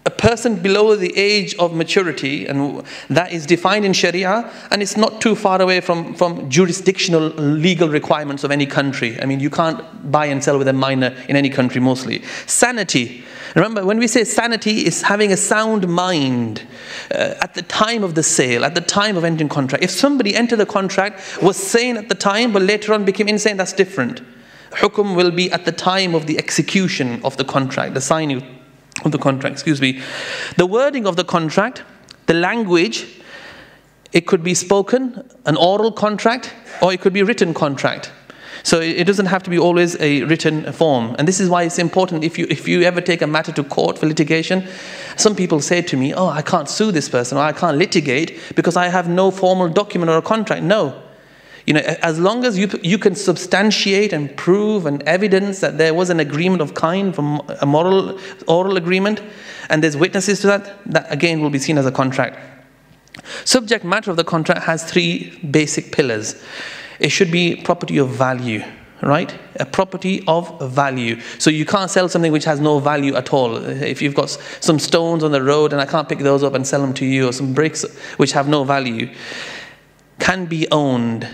a person below the age of maturity, and that is defined in Sharia, and it's not too far away from jurisdictional legal requirements of any country. I mean, you can't buy and sell with a minor in any country mostly. Sanity. Remember, when we say sanity, is having a sound mind at the time of the sale, at the time of entering contract. If somebody entered the contract, was sane at the time, but later on became insane, that's different. Hukum will be at the time of the execution of the contract, the signing of the contract, excuse me. The wording of the contract, the language, it could be spoken, an oral contract, or it could be a written contract. So it doesn't have to be always a written form. And this is why it's important, if you ever take a matter to court for litigation, some people say to me, oh, I can't sue this person, or I can't litigate because I have no formal document or a contract. No. You know, as long as you can substantiate and prove and evidence that there was an agreement of kind from a oral agreement, and there's witnesses to that, that again will be seen as a contract. Subject matter of the contract has three basic pillars. It should be property of value, right? A property of value. So you can't sell something which has no value at all. If you've got some stones on the road and I can't pick those up and sell them to you, or some bricks which have no value, can be owned.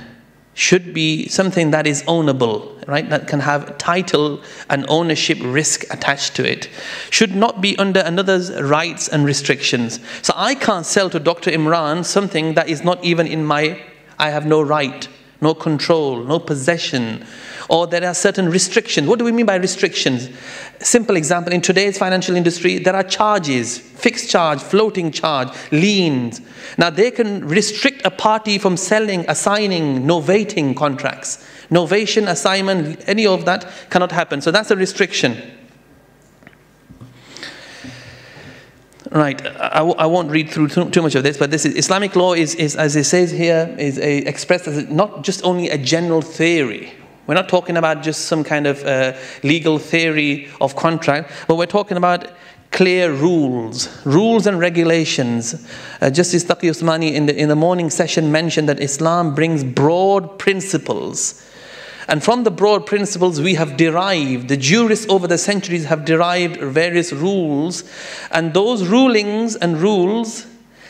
Should be something that is ownable, right? That can have title and ownership risk attached to it. Should not be under another's rights and restrictions. So I can't sell to Dr. Imran something that is not even in I have no right, no control, no possession, or there are certain restrictions. What do we mean by restrictions? Simple example, in today's financial industry, there are charges, fixed charge, floating charge, liens. Now they can restrict a party from selling, assigning, novating contracts. Novation, assignment, any of that cannot happen. So that's a restriction. Right, I won't read through too much of this, but this is Islamic law is as it says here, is expressed as not just only a general theory. We're not talking about just some kind of legal theory of contract, but we're talking about clear rules and regulations. Justice Taqi Usmani in the morning session mentioned that Islam brings broad principles. And from the broad principles we have derived, the jurists over the centuries have derived various rules, and those rulings and rules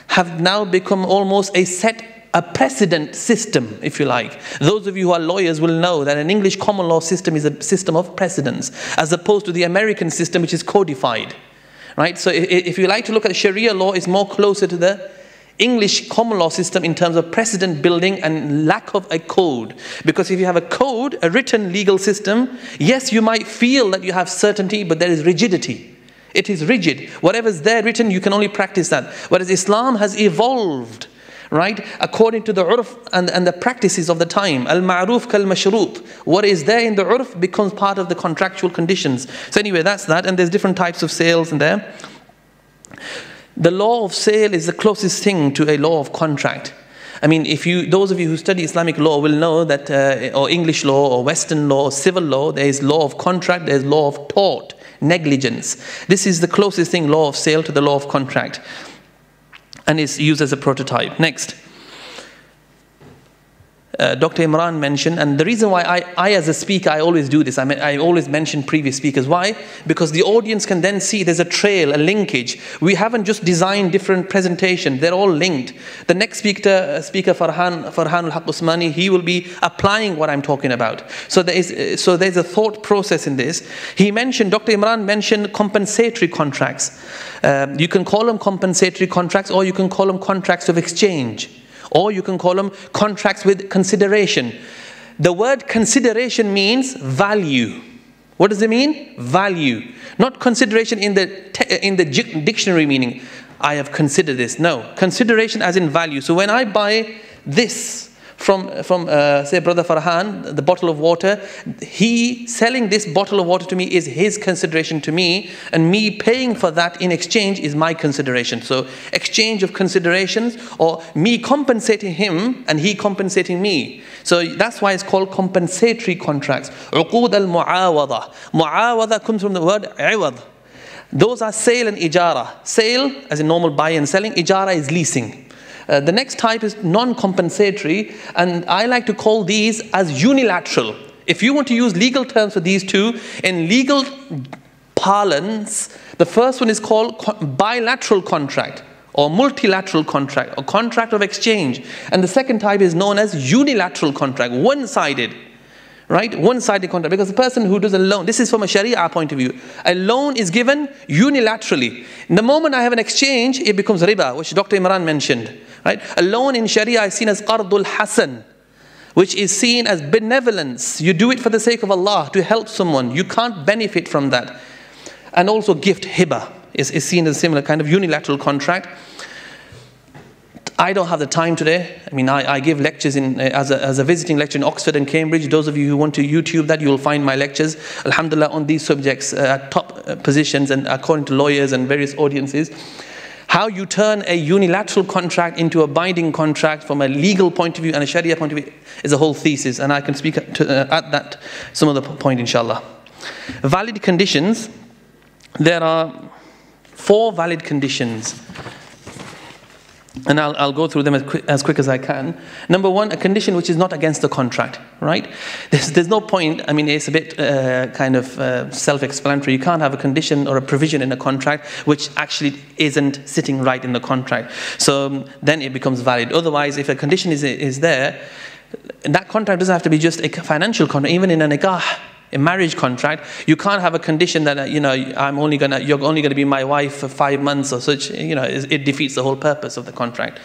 have now become almost a precedent system, if you like. Those of you who are lawyers will know that an English common law system is a system of precedence, as opposed to the American system, which is codified. Right? So if you like to look at Sharia law, it's more closer to the English common law system in terms of precedent building and lack of a code. Because if you have a code, a written legal system, yes, you might feel that you have certainty, but there is rigidity. It is rigid. Whatever's there written, you can only practice that. Whereas Islam has evolved, right, according to the urf and the practices of the time. Al-ma'ruf kal-mashrut. What is there in the urf becomes part of the contractual conditions. So anyway, that's that. And there's different types of sales in there. The law of sale is the closest thing to a law of contract. I mean, those of you who study Islamic law will know that, or English law, or Western law, or civil law, there is law of contract, there is law of tort, negligence. This is the closest thing, law of sale, to the law of contract, and is used as a prototype. Next. Dr. Imran mentioned, and the reason why I as a speaker, I always do this, I always mention previous speakers. Why? Because the audience can then see there's a trail, a linkage. We haven't just designed different presentations, they're all linked. The next speaker Farhan al-Haq Usmani, he will be applying what I'm talking about. So there's a thought process in this. Dr. Imran mentioned compensatory contracts. You can call them compensatory contracts, or you can call them contracts of exchange. Or you can call them contracts with consideration. The word consideration means value. What does it mean? Value. Not consideration in the dictionary meaning, I have considered this. No, consideration as in value. So when I buy this from say Brother Farhan, the bottle of water, he selling this bottle of water to me is his consideration to me, and me paying for that in exchange is my consideration. So exchange of considerations, or me compensating him and he compensating me. So that's why it's called compensatory contracts. Uqud al-mu'awada. Mu'awada comes from the word iwad. Those are sale and ijara. Sale as in normal buy and selling, ijara is leasing. The next type is non-compensatory, and I like to call these as unilateral. If you want to use legal terms for these two, in legal parlance, the first one is called bilateral contract, or multilateral contract, or contract of exchange. And the second type is known as unilateral contract, one-sided. Right? One-sided contract. Because the person who does a loan, this is from a Sharia point of view, a loan is given unilaterally. The moment I have an exchange, it becomes riba, which Dr. Imran mentioned. Right? A loan in Sharia is seen as qardul hasan, which is seen as benevolence. You do it for the sake of Allah, to help someone. You can't benefit from that. And also gift, hiba, is seen as a similar kind of unilateral contract. I don't have the time today. I mean, I give lectures as a visiting lecturer in Oxford and Cambridge. Those of you who want to YouTube that, you will find my lectures, alhamdulillah, on these subjects at top positions and according to lawyers and various audiences. How you turn a unilateral contract into a binding contract from a legal point of view and a Sharia point of view is a whole thesis, and I can speak at that some other point, inshallah. Valid conditions. There are 4 valid conditions. And I'll go through them as quick as I can. Number 1, a condition which is not against the contract, right? There's no point, I mean, it's a bit self-explanatory. You can't have a condition or a provision in a contract which actually isn't sitting right in the contract. So then it becomes valid. Otherwise, if a condition is there, that contract doesn't have to be just a financial contract. Even in a nikah, a marriage contract, you can't have a condition that you're only gonna be my wife for 5 months or such. It defeats the whole purpose of the contract.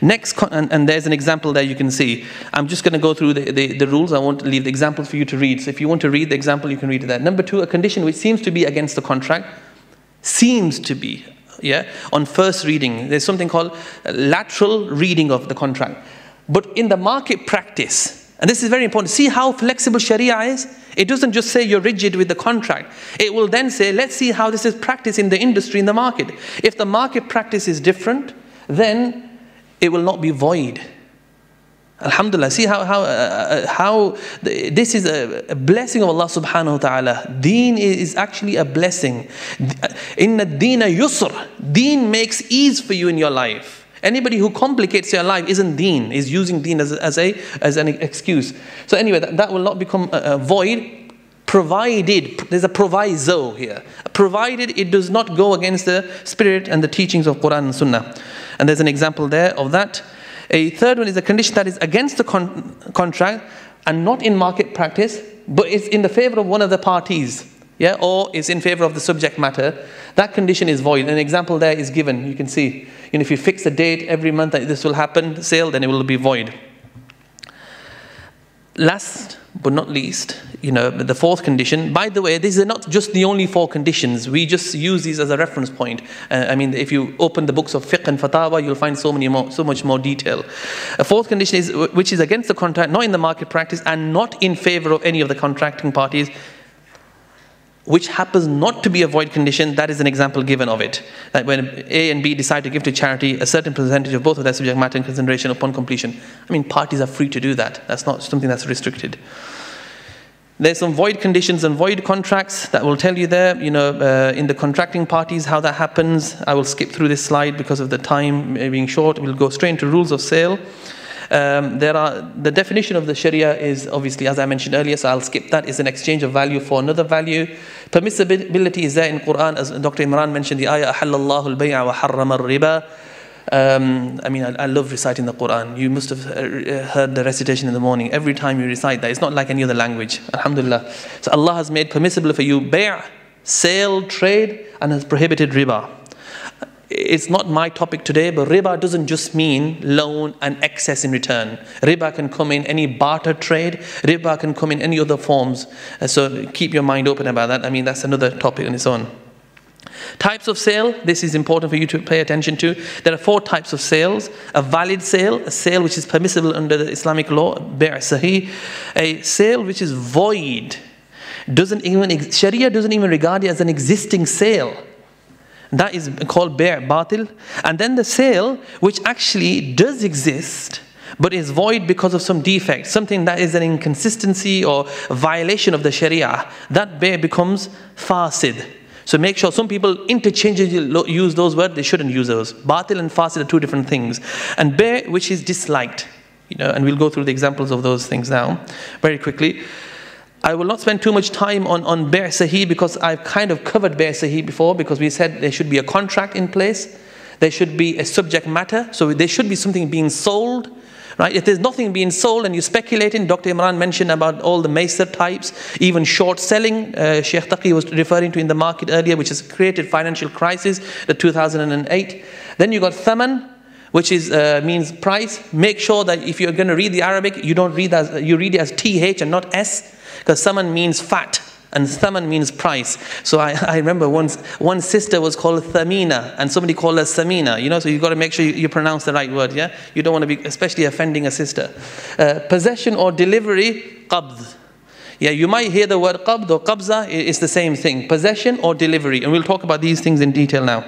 Next, and there's an example there you can see. I'm just going to go through the rules. I won't leave the examples for you to read. So if you want to read the example, you can read it there. Number 2, a condition which seems to be against the contract. Seems to be, yeah. On first reading, there's something called lateral reading of the contract. But in the market practice, and this is very important, see how flexible Sharia is? It doesn't just say you're rigid with the contract. It will then say, let's see how this is practiced in the industry, in the market. If the market practice is different, then it will not be void. Alhamdulillah, see how this is a blessing of Allah subhanahu wa ta'ala. Deen is actually a blessing. Inna deena yusr. Deen makes ease for you in your life. Anybody who complicates your life isn't deen, is using deen as an excuse. So anyway, that will not become void, provided, there's a proviso here, provided it does not go against the spirit and the teachings of Quran and Sunnah. And there's an example there of that. A third one is a condition that is against the contract and not in market practice, but it's in the favor of one of the parties. Yeah, or is in favor of the subject matter, that condition is void. An example there is given. You can see, if you fix a date every month that this will happen, sale, then it will be void. Last but not least, the 4th condition. By the way, these are not just the only 4 conditions. We just use these as a reference point. I mean, if you open the books of fiqh and fatawa, you'll find so much more detail. A 4th condition is which is against the contract, not in the market practice, and not in favor of any of the contracting parties, which happens not to be a void condition. That is an example given of it. That when A and B decide to give to charity a certain percentage of both of their subject matter and consideration upon completion. I mean, parties are free to do that. That's not something that's restricted. There's some void conditions and void contracts that will tell you there, in the contracting parties, how that happens. I will skip through this slide because of the time being short. We'll go straight into rules of sale. The definition of the Sharia is obviously, as I mentioned earlier, so I'll skip that, is an exchange of value for another value. Permissibility is there in Quran, as Dr. Imran mentioned, the ayah, أَحَلَّ اللَّهُ الْبَيْعَ وَحَرَّمَ الرِّبَى. I mean, I love reciting the Quran. You must have heard the recitation in the morning. Every time you recite that, it's not like any other language. Alhamdulillah. So Allah has made permissible for you bay', sale, trade, and has prohibited riba. It's not my topic today, but riba doesn't just mean loan and excess in return. Riba can come in any barter trade. Riba can come in any other forms. So keep your mind open about that. I mean, that's another topic on its own. Types of sale, this is important for you to pay attention to. There are 4 types of sales. A valid sale, a sale which is permissible under the Islamic law, bay' sahih. A sale which is void. Sharia doesn't even regard it as an existing sale. That is called bay' batil. And then the sale which actually does exist but is void because of some defect, something that is an inconsistency or a violation of the Sharia, that bay' becomes fasid. So make sure, some people interchangeably use those words, they shouldn't use those. Batil and fasid are 2 different things. And bay' which is disliked, and we'll go through the examples of those things now very quickly. I will not spend too much time on Bay' Sahih because I've kind of covered Bay' Sahih before, because we said there should be a contract in place. There should be a subject matter. So there should be something being sold. Right? If there's nothing being sold and you're speculating, Dr. Imran mentioned about all the Maysar types, even short selling, Sheikh Taqi was referring to in the market earlier, which has created financial crisis, the 2008. Then you got Thaman, which is means price. Make sure that if you're going to read the Arabic, you read it as TH and not S, because Thaman means fat and Thaman means price. So I remember one sister was called Thamina and somebody called her Samina, you know, so you've got to make sure you pronounce the right word, yeah? You don't want to be especially offending a sister. Possession or delivery, qabd. Yeah, you might hear the word qabd or qabza, it's the same thing. Possession or delivery, and we'll talk about these things in detail now.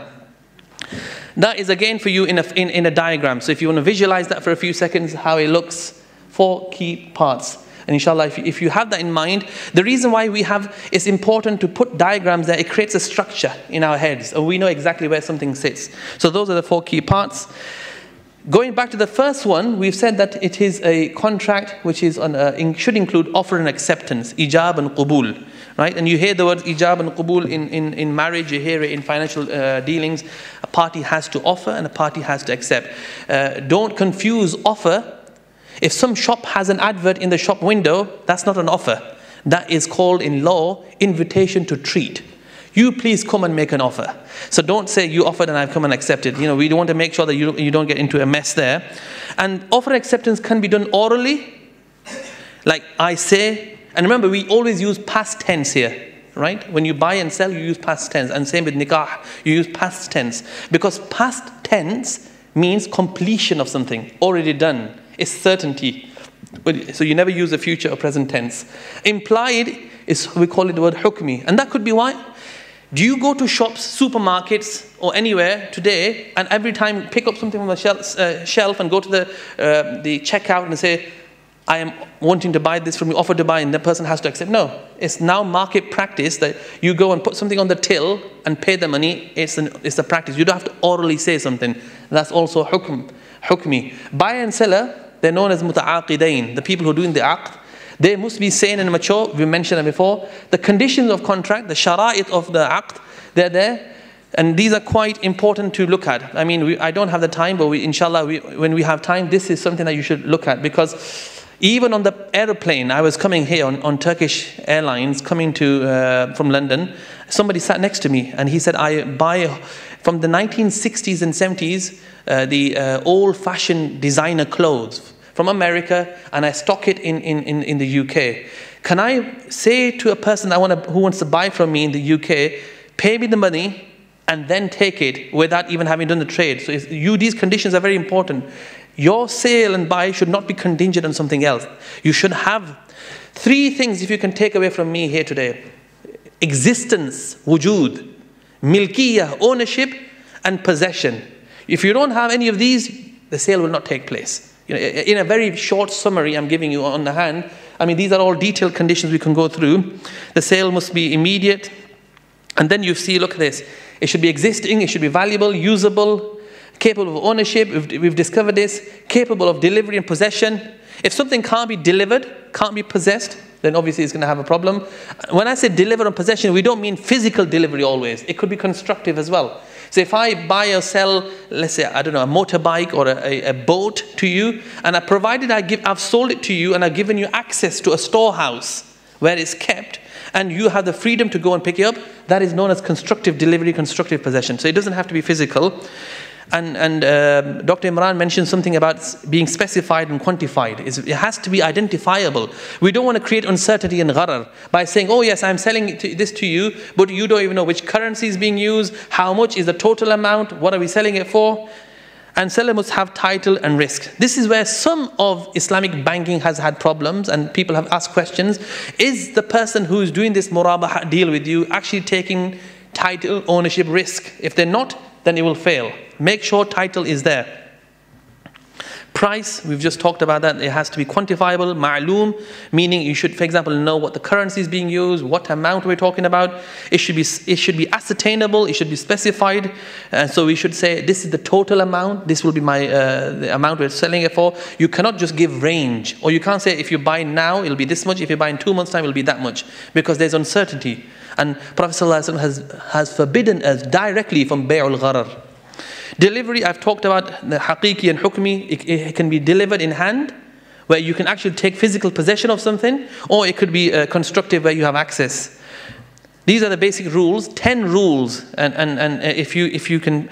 That is again for you in a diagram. So if you want to visualize that for a few seconds, how it looks, 4 key parts. And inshallah, if you have that in mind, the reason why it's important to put diagrams there, it creates a structure in our heads, and we know exactly where something sits. So those are the 4 key parts. Going back to the first one, we've said that it is a contract which is should include offer and acceptance, ijab and qubul. Right? And you hear the words ijab and qubul in marriage, you hear it in financial dealings. A party has to offer and a party has to accept. Don't confuse offer. If some shop has an advert in the shop window, that's not an offer. That is called in law, invitation to treat. You please come and make an offer. So don't say you offered and I've come and accepted. You know, we want to make sure that you don't get into a mess there. And offer acceptance can be done orally. Like I say, and remember we always use past tense here. Right? When you buy and sell, you use past tense. And same with nikah, you use past tense. Because past tense means completion of something, already done. It's certainty. So you never use the future or present tense. Implied is, we call it the word hukmi. And that could be why. Do you go to shops, supermarkets, or anywhere today, and every time pick up something from the shelf and go to the checkout and say, I am wanting to buy this from you, offer to buy, and the person has to accept? No. It's now market practice that you go and put something on the till and pay the money. It's a practice. You don't have to orally say something. That's also hukmi. Buyer and seller, they're known as muta'aqidain, the people who are doing the aqd. They must be sane and mature. We mentioned it before. The conditions of contract, the shara'it of the aqd, they're there. And these are quite important to look at. I mean, I don't have the time, but inshallah, when we have time, this is something that you should look at. Because even on the aeroplane, I was coming here on Turkish Airlines, coming from London. Somebody sat next to me, and he said, I buy from the 1960s and 70s, the old-fashioned designer clothes from America, and I stock it in the UK. Can I say to a person who wants to buy from me in the UK, pay me the money and then take it without even having done the trade? So these conditions are very important. Your sale and buy should not be contingent on something else. You should have 3 things if you can take away from me here today. Existence, wujud, milkiyah, ownership, and possession. If you don't have any of these, the sale will not take place. You know, in a very short summary I'm giving you on the hand, I mean, these are all detailed conditions we can go through. The sale must be immediate. And then you see, look at this. It should be existing, it should be valuable, usable, capable of ownership. We've discovered this. Capable of delivery and possession. If something can't be delivered, can't be possessed, then obviously it's going to have a problem. When I say deliver and possession, we don't mean physical delivery always. It could be constructive as well. So if I buy or sell, let's say, I don't know, a motorbike or a boat to you, and I've sold it to you and I've given you access to a storehouse where it's kept, and you have the freedom to go and pick it up, that is known as constructive delivery, constructive possession. So it doesn't have to be physical. And Dr. Imran mentioned something about being specified and quantified. It has to be identifiable. We don't want to create uncertainty and gharar by saying, oh yes, I'm selling this to you, but you don't even know which currency is being used, how much is the total amount, what are we selling it for? And seller must have title and risk. This is where some of Islamic banking has had problems, and people have asked questions. Is the person who is doing this murabaha deal with you actually taking title, ownership, risk? If they're not, then it will fail. Make sure title is there. Price, we've just talked about that. It has to be quantifiable, ma'loom, meaning you should, for example, know what the currency is being used, what amount we're talking about. It should be ascertainable, it should be specified. So we should say, this is the total amount, this will be the amount we're selling it for. You cannot just give range, or you can't say, if you buy now, it'll be this much, if you buy in 2 months' time, it'll be that much, because there's uncertainty. And Prophet ﷺ has forbidden us directly from bay'ul gharar. Delivery, I've talked about the haqiqi and hukmi. It can be delivered in hand, where you can actually take physical possession of something, or it could be constructive, where you have access. These are the basic rules, 10 rules. And if you can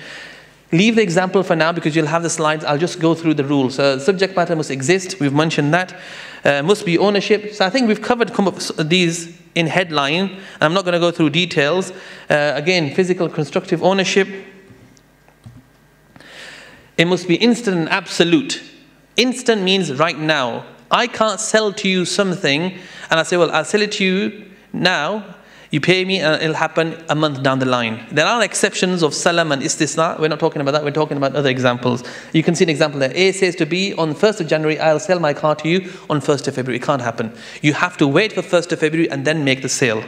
leave the example for now, because you'll have the slides, I'll just go through the rules. Subject matter must exist, we've mentioned that. Must be ownership. So I think we've covered these in headline. I'm not going to go through details. Again, physical constructive ownership. It must be instant and absolute. Instant means right now. I can't sell to you something and I say, well, I'll sell it to you now, you pay me and it'll happen a month down the line. There are exceptions of salam and istisna. We're not talking about that, we're talking about other examples. You can see an example there. A says to B, on 1st of January, I'll sell my car to you on 1st of February. It can't happen. You have to wait for 1st of February and then make the sale.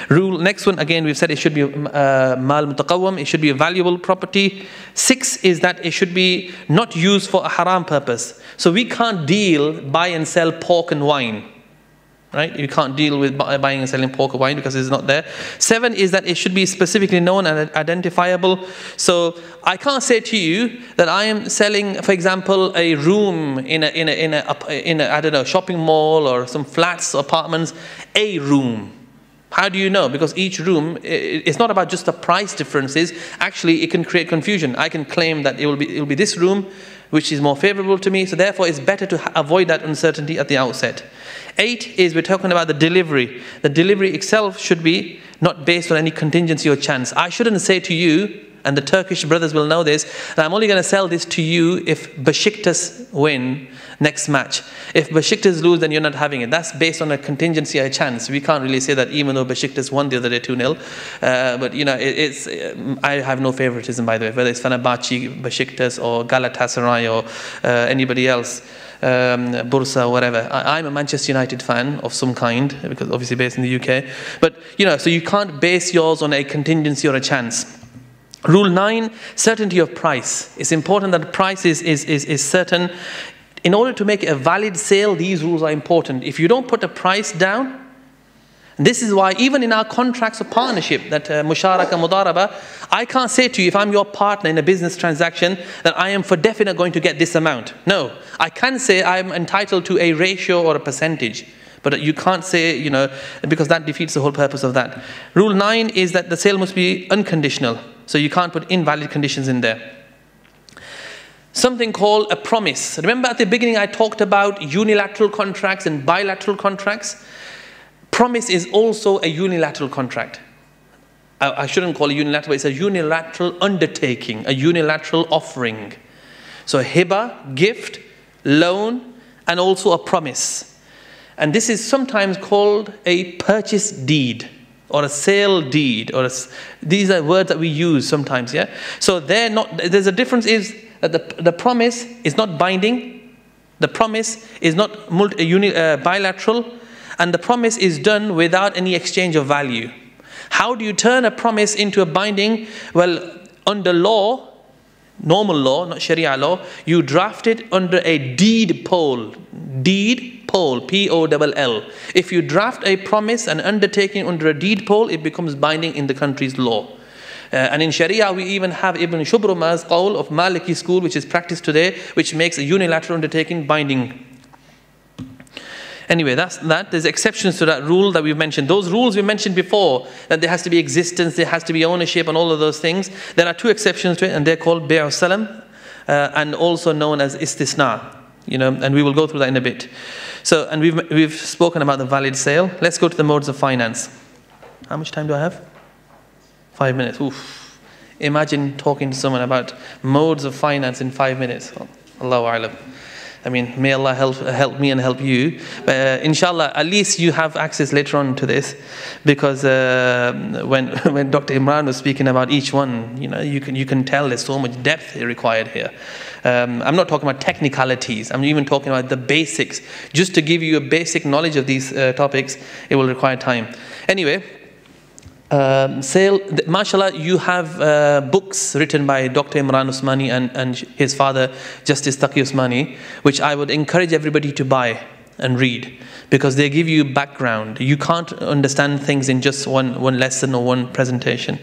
Rule, next one, again, we've said it should be mal mutaqawwam, it should be a valuable property. 6 is that it should be not used for a haram purpose. So we can't buy and sell pork and wine. Right? You can't deal with buying and selling pork or wine because it's not there. 7 is that it should be specifically known and identifiable. So I can't say to you that I am selling, for example, a room in a I don't know, shopping mall or some flats or apartments, a room. How do you know? Because each room, it's not about just the price differences. Actually, it can create confusion. I can claim that it will be this room, which is more favorable to me. So therefore, it's better to avoid that uncertainty at the outset. 8 is we're talking about the delivery. The delivery itself should be not based on any contingency or chance. I shouldn't say to you, and the Turkish brothers will know this, that I'm only going to sell this to you if Besiktas win next match. If Besiktas lose, then you're not having it. That's based on a contingency or a chance. We can't really say that, even though Besiktas won the other day 2-0. But you know, I have no favoritism, by the way, whether it's Fenerbahce, Besiktas, or Galatasaray, or anybody else. Borsa, whatever. I'm a Manchester United fan of some kind, because obviously based in the UK. But you know, so you can't base yours on a contingency or a chance. Rule 9, certainty of price. It's important that the price is certain. In order to make a valid sale, these rules are important. If you don't put a price down, this is why even in our contracts of partnership, that musharaka, mudaraba, I can't say to you, if I'm your partner in a business transaction, that I am for definite going to get this amount. No, I can say I'm entitled to a ratio or a percentage. But you can't say, you know, because that defeats the whole purpose of that. Rule 9 is that the sale must be unconditional. So you can't put invalid conditions in there. Something called a promise. Remember at the beginning I talked about unilateral contracts and bilateral contracts? Promise is also a unilateral contract. I shouldn't call it unilateral, but it's a unilateral undertaking, a unilateral offering. So hiba, gift, loan, and also a promise. And this is sometimes called a purchase deed or a sale deed, or these are words that we use sometimes, yeah? So there's a difference is that the promise is not binding, the promise is not bilateral, and the promise is done without any exchange of value. How do you turn a promise into a binding? Well, under law, normal law, not Sharia law, you draft it under a deed poll. Deed poll, P-O-L-L. If you draft a promise and undertaking under a deed poll, it becomes binding in the country's law. And in Sharia, we even have Ibn Shubruma's qawl of Maliki school, which is practiced today, which makes a unilateral undertaking binding. Anyway, that's that. There's exceptions to that rule that we've mentioned. Those rules we mentioned before, that there has to be existence, there has to be ownership, and all of those things. There are 2 exceptions to it, and they're called bay'u salam, and also known as istisna. You know, and we will go through that in a bit. So, and we've spoken about the valid sale. Let's go to the modes of finance. How much time do I have? 5 minutes. Oof. Imagine talking to someone about modes of finance in 5 minutes. Allahu a'lam. I mean, may Allah help me and help you. Inshallah, at least you have access later on to this, because when Dr. Imran was speaking about each one, you know, you can tell there's so much depth required here. I'm not talking about technicalities. I'm even talking about the basics. Just to give you a basic knowledge of these topics, it will require time. Anyway, sale, mashallah, you have books written by Dr. Imran Usmani and his father, Justice Taqi Usmani, which I would encourage everybody to buy and read, because they give you background. You can't understand things in just one lesson or one presentation.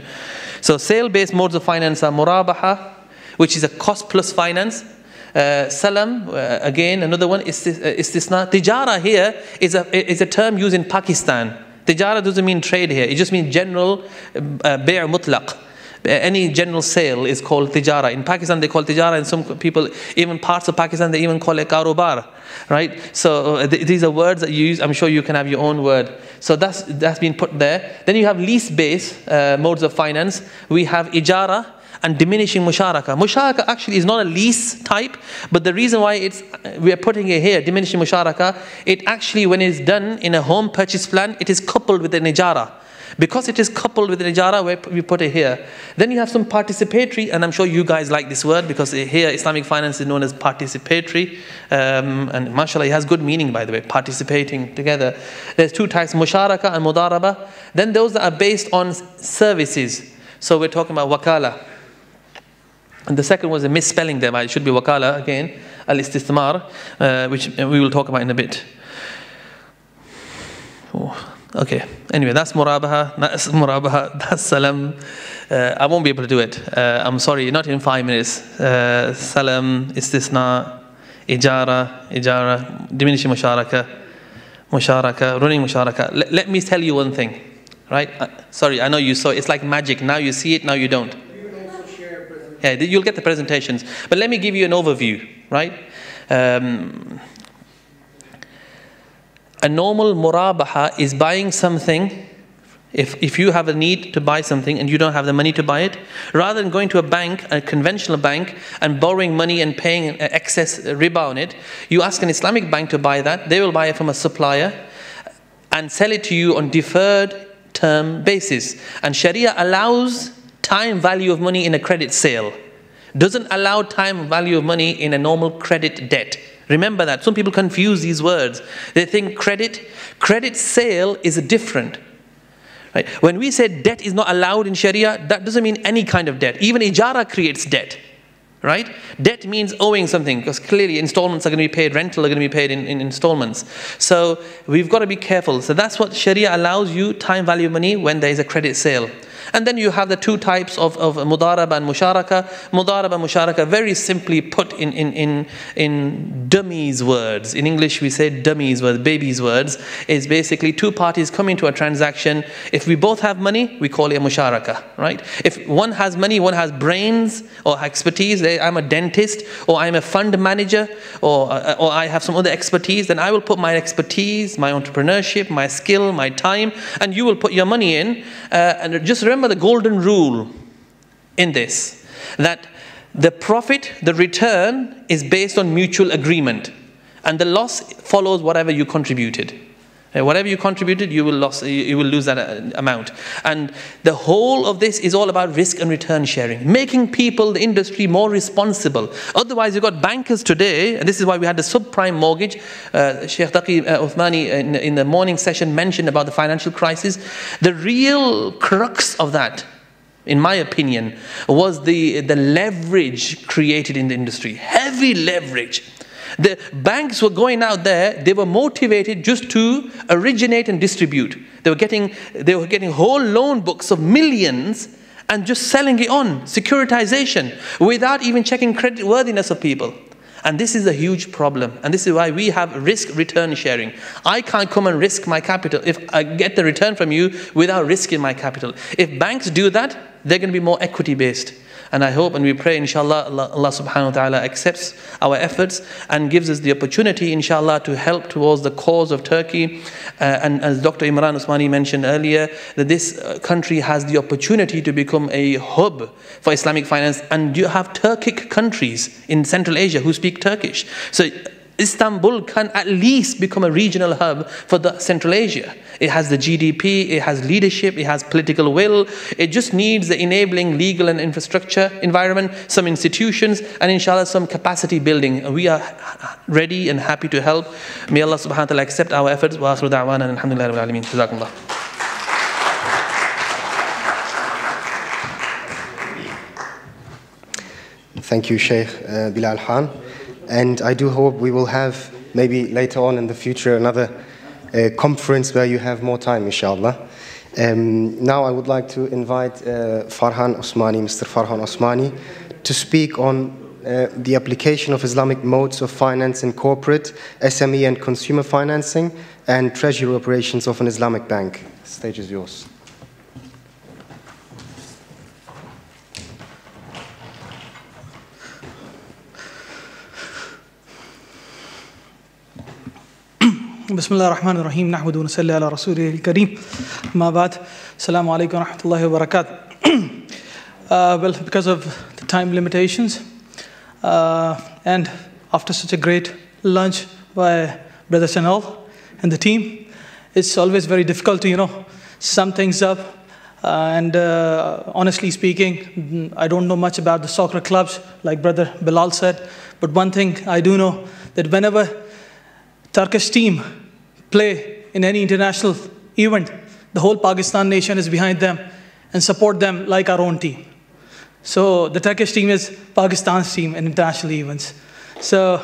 So sale-based modes of finance are murabaha, which is a cost-plus finance. Salam, again, another one, istisna. Tijara here is a term used in Pakistan. Tijara doesn't mean trade here. It just means general bay' mutlaq. Any general sale is called tijara. In Pakistan, they call tijara, and some people, even parts of Pakistan, they even call it karobar, right? So these are words that you use. I'm sure you can have your own word. So that's been put there. Then you have lease-based modes of finance. We have ijara and diminishing musharaka. Musharaka actually is not a lease type, but the reason why we are putting it here, diminishing musharaka, it actually, when it's done in a home purchase plan, it is coupled with an ijara. Because it is coupled with an ijara, we put it here. Then you have some participatory, and I'm sure you guys like this word, because here Islamic finance is known as participatory, and mashallah, it has good meaning, by the way, participating together. There's two types, musharaka and mudaraba. Then those that are based on services. So we're talking about wakala. And the second was a misspelling there, it should be wakala again, al-istithmar, which we will talk about in a bit. Oh. Okay, anyway, that's murabaha, that's salam. I won't be able to do it. I'm sorry, not in 5 minutes. Salam, istisna, ijara, diminishing musharaka, running musharaka. Let me tell you one thing, right? Sorry, I know you saw it. It's like magic. Now you see it, now you don't. You can also share a presentation. Yeah, you'll get the presentations. But let me give you an overview, right? A normal murabaha is buying something. If you have a need to buy something and you don't have the money to buy it, rather than going to a bank, a conventional bank, and borrowing money and paying excess riba on it, you ask an Islamic bank to buy that. They will buy it from a supplier and sell it to you on deferred term basis. And Sharia allows time value of money in a credit sale. Doesn't allow time value of money in a normal credit debt. Remember that. Some people confuse these words. They think credit sale is different. Right? When we say debt is not allowed in Sharia, that doesn't mean any kind of debt. Even ijara creates debt. Right? Debt means owing something, because clearly installments are going to be paid, rental are going to be paid in installments. So we've got to be careful. So that's what Sharia allows you, time value of money, when there is a credit sale. And then you have the two types of mudaraba and musharaka. Mudaraba and musharaka, very simply put in dummies words. In English we say dummies words, babies words, is basically two parties come into a transaction. If we both have money, we call it a musharaka, right? If one has money, one has brains or expertise, I'm a dentist, or I'm a fund manager, or I have some other expertise, then I will put my expertise, my entrepreneurship, my skill, my time, and you will put your money in. And just remember the golden rule in this, that the profit, the return is based on mutual agreement, and the loss follows whatever you contributed. Whatever you contributed, you will lose that amount. And the whole of this is all about risk and return sharing, making people, the industry, more responsible. Otherwise, you've got bankers today, and this is why we had the subprime mortgage. Sheikh Taqi Uthmani in the morning session mentioned about the financial crisis. The real crux of that, in my opinion, was the leverage created in the industry, heavy leverage. The banks were going out there, they were motivated just to originate and distribute. They were getting whole loan books of millions and just selling it on, securitization, without even checking credit worthiness of people. And this is a huge problem. And this is why we have risk return sharing. I can't come and risk my capital if I get the return from you without risking my capital. If banks do that, they're going to be more equity based. And I hope and we pray, inshallah, Allah subhanahu wa ta'ala accepts our efforts and gives us the opportunity, inshallah, to help towards the cause of Turkey. And as Dr. Imran Usmani mentioned earlier, that this country has the opportunity to become a hub for Islamic finance. And you have Turkic countries in Central Asia who speak Turkish. So Istanbul can at least become a regional hub for the Central Asia. It has the GDP, it has leadership, it has political will. It just needs the enabling legal and infrastructure environment, some institutions, and inshallah some capacity building. We are ready and happy to help. May Allah subhanahu wa ta'ala accept our efforts. Wa akhiru da'wana and alhamdulillahi rabbil alameen. Jazakumullah. Thank you, Sheikh Bilal Khan. And I do hope we will have, maybe later on in the future, another conference where you have more time, inshallah. Now I would like to invite Farhan Osmani, Mr. Farhan Osmani, to speak on the application of Islamic modes of finance in corporate, SME and consumer financing, and treasury operations of an Islamic bank. The stage is yours. بسم الله الرحمن الرحيم نحمده ونصلي على رسوله الكريم ما بعد السلام عليكم ورحمة الله وبركاته. Well, because of the time limitations and after such a great lunch by Brother Chanel and the team, it's always very difficult to sum things up. And honestly speaking, I don't know much about the soccer clubs like Brother Bilal said, but one thing I do know, that whenever Turkish team play in any international event, the whole Pakistan nation is behind them and support them like our own team. So the Turkish team is Pakistan's team in international events. So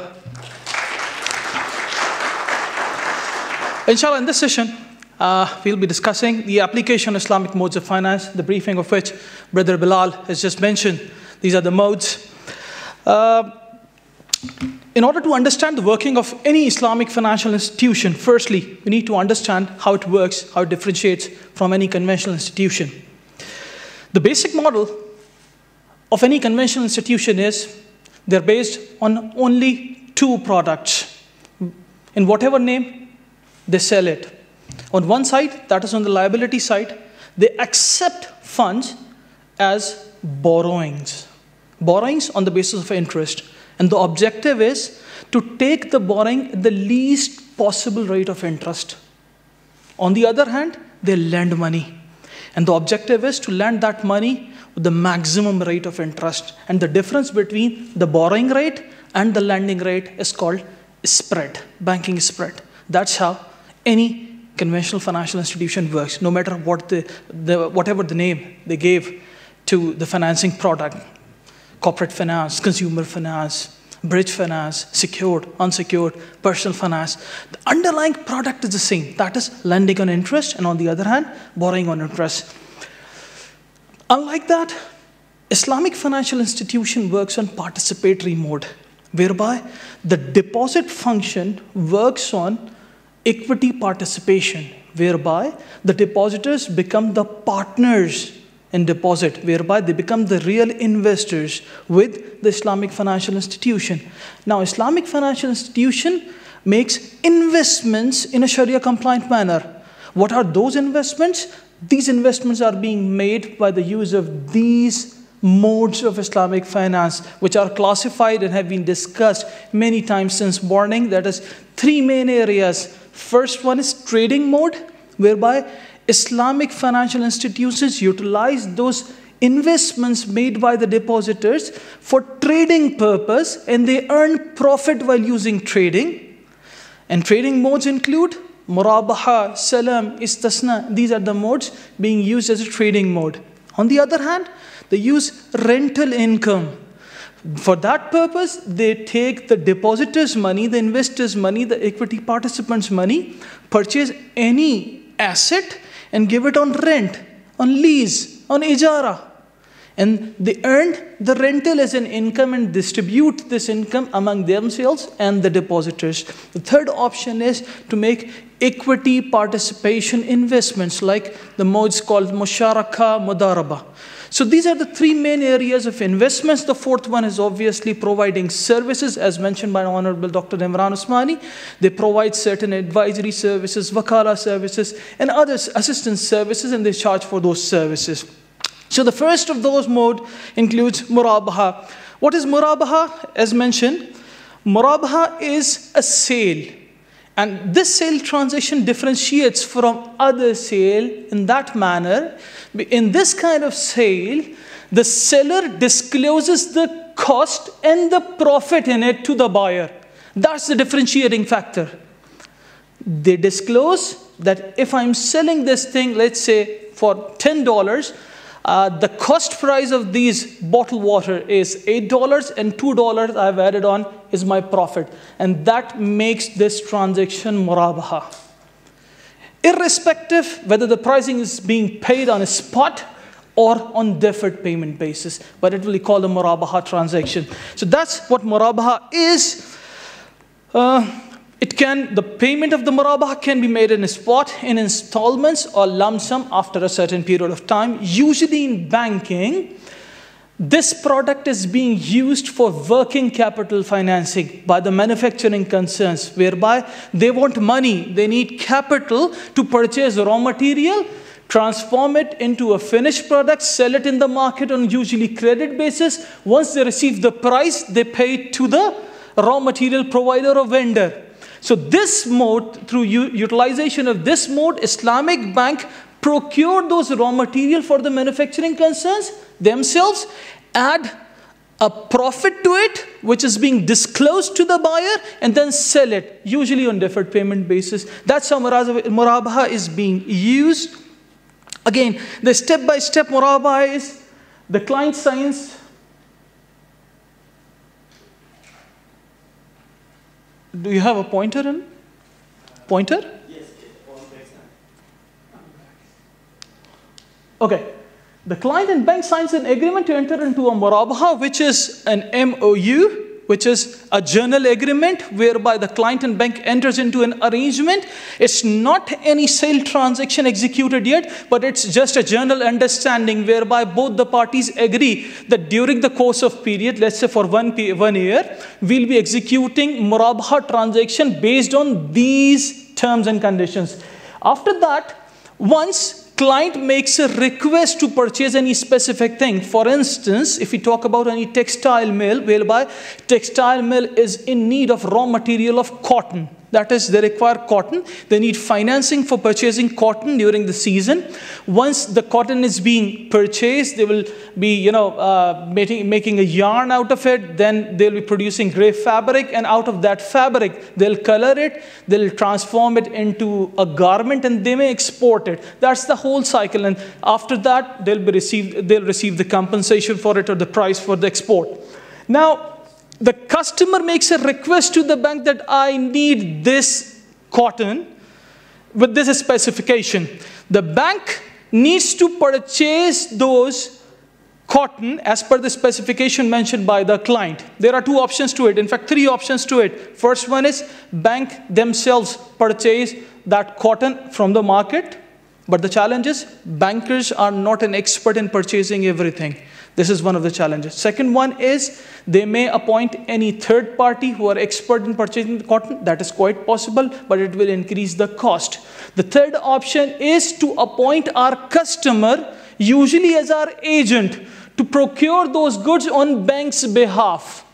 inshallah, in this session, we'll be discussing the application of Islamic modes of finance, the briefing of which Brother Bilal has just mentioned. These are the modes. In order to understand the working of any Islamic financial institution, firstly, we need to understand how it works, how it differentiates from any conventional institution. The basic model of any conventional institution is they're based on only two products. In whatever name, they sell it. On one side, that is on the liability side, they accept funds as borrowings. Borrowings on the basis of interest. And the objective is to take the borrowing at the least possible rate of interest. On the other hand, they lend money. And the objective is to lend that money with the maximum rate of interest. And the difference between the borrowing rate and the lending rate is called spread, banking spread. That's how any conventional financial institution works, no matter what whatever the name they gave to the financing product. Corporate finance, consumer finance, bridge finance, secured, unsecured, personal finance. The underlying product is the same. That is lending on interest, and on the other hand, borrowing on interest. Unlike that, Islamic financial institution works on participatory mode, whereby the deposit function works on equity participation, whereby the depositors become the partners in deposit, whereby they become the real investors with the Islamic financial institution. Now, Islamic financial institution makes investments in a Sharia-compliant manner. What are those investments? These investments are being made by the use of these modes of Islamic finance, which are classified and have been discussed many times since morning. That is three main areas. First one is trading mode, whereby Islamic financial institutions utilize those investments made by the depositors for trading purpose, and they earn profit while using trading. And trading modes include Murabaha, Salam, Istasna. These are the modes being used as a trading mode. On the other hand, they use rental income. For that purpose, they take the depositors' money, the investors' money, the equity participants' money, purchase any asset, and give it on rent, on lease, on ijara. And they earn the rental as an income and distribute this income among themselves and the depositors. The third option is to make equity participation investments, like the modes called Musharaka, Mudaraba. So these are the three main areas of investments. The fourth one is obviously providing services, as mentioned by Honorable Dr. Imran Usmani. They provide certain advisory services, wakala services, and other assistance services, and they charge for those services. So the first of those modes includes Murabaha. What is Murabaha? As mentioned, Murabaha is a sale. And this sale transaction differentiates from other sale in that manner. In this kind of sale, the seller discloses the cost and the profit in it to the buyer. That's the differentiating factor. They disclose that if I'm selling this thing, let's say for $10, the cost price of these bottled water is $8 and $2 I've added on is my profit. And that makes this transaction murabaha. Irrespective whether the pricing is being paid on a spot or on deferred payment basis, but it will be called a murabaha transaction. So that's what murabaha is. The payment of the murabaha can be made in a spot, in installments, or lump sum after a certain period of time. Usually in banking, this product is being used for working capital financing by the manufacturing concerns, whereby they want money, they need capital to purchase raw material, transform it into a finished product, sell it in the market on usually credit basis. Once they receive the price, they pay it to the raw material provider or vendor. So this mode, through utilization of this mode, Islamic bank procure those raw material for the manufacturing concerns themselves, add a profit to it, which is being disclosed to the buyer, and then sell it, usually on deferred payment basis. That's how murabaha is being used. Again, the step-by-step murabaha is the client signs. Do you have a pointer in? Pointer? Yes, on next time. Okay. The client and bank signs an agreement to enter into a murabaha, which is an MOU, which is a journal agreement whereby the client and bank enters into an arrangement. It's not any sale transaction executed yet, but it's just a journal understanding whereby both the parties agree that during the course of period, let's say for 1 year, we'll be executing murabaha transaction based on these terms and conditions. After that, once client makes a request to purchase any specific thing. For instance, if we talk about any textile mill, whereby textile mill is in need of raw material of cotton. That is, they require cotton. They need financing for purchasing cotton during the season. Once the cotton is being purchased, they will be, making a yarn out of it. Then they'll be producing gray fabric, and out of that fabric, they'll color it. They'll transform it into a garment, and they may export it. That's the whole cycle. And after that, they'll receive the compensation for it or the price for the export. Now, the customer makes a request to the bank that I need this cotton with this specification. The bank needs to purchase those cotton as per the specification mentioned by the client. There are two options to it. In fact, three options to it. First one is bank themselves purchase that cotton from the market. But the challenge is bankers are not an expert in purchasing everything. This is one of the challenges. Second one is they may appoint any third party who are expert in purchasing the cotton. That is quite possible, but it will increase the cost. The third option is to appoint our customer, usually as our agent, to procure those goods on bank's behalf.